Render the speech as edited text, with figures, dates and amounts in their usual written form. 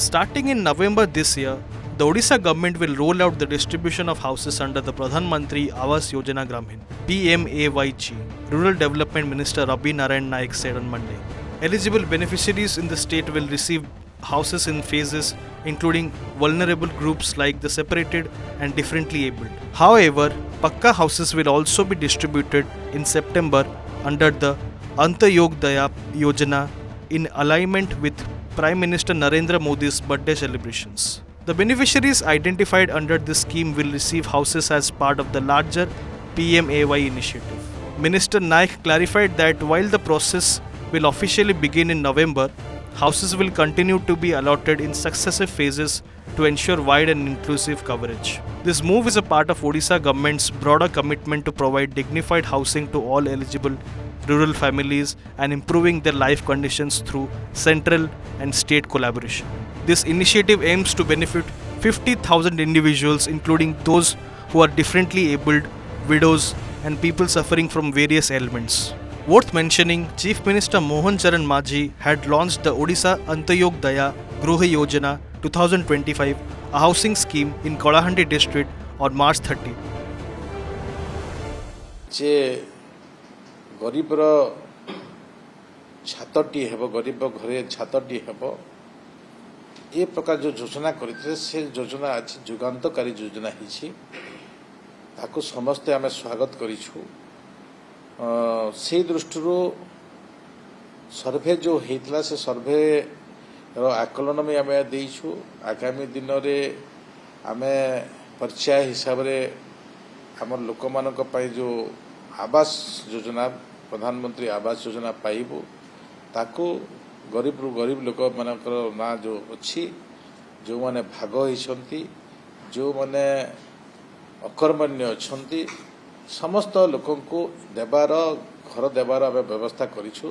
Starting in November this year, the Odisha government will roll out the distribution of houses under the Pradhan Mantri Awas Yojana Gramin (PMAYG). Rural Development Minister Rabi Narayan Naik said on Monday. Eligible beneficiaries in the state will receive houses in phases, including vulnerable groups like the separated and differently abled. However, Pakka houses will also be distributed in September under the Antyodaya Yojana in alignment with Prime Minister Narendra Modi's birthday celebrations. The beneficiaries identified under this scheme will receive houses as part of the larger PMAY initiative. Minister Naik clarified that while the process will officially begin in November, houses will continue to be allotted in successive phases to ensure wide and inclusive coverage. This move is a part of Odisha government's broader commitment to provide dignified housing to all eligible rural families and improving their life conditions through central and state collaboration. This initiative aims to benefit 50,000 individuals, including those who are differently abled, widows, and people suffering from various ailments. Worth mentioning, Chief Minister Mohan Charan Majhi had launched the Odisha Antyodaya Gruha Yojana 2025, a housing scheme in Kalahandi district on March 30. गरीब छातटी हेब गरीब घरे छातटी हेब ए प्रकार जो योजना करते से योजना आज जुगान्तकारी योजना ताको समस्ते आम स्वागत करूँ से दृष्टि सर्वे जो होता से सर्वे आकलन में आम देचु आगामी दिन में आम परिचय हिसाब से आम लोक मान जो आवास योजना प्रधानमंत्री आवास योजना पाइबू ताको गरीब रु गरीब लोक मानकर ना जो अच्छी जो माने भाग होती जो माने अकर्मण्य अच्छा समस्त लोक देवार घर देवार व्यवस्था करिछु।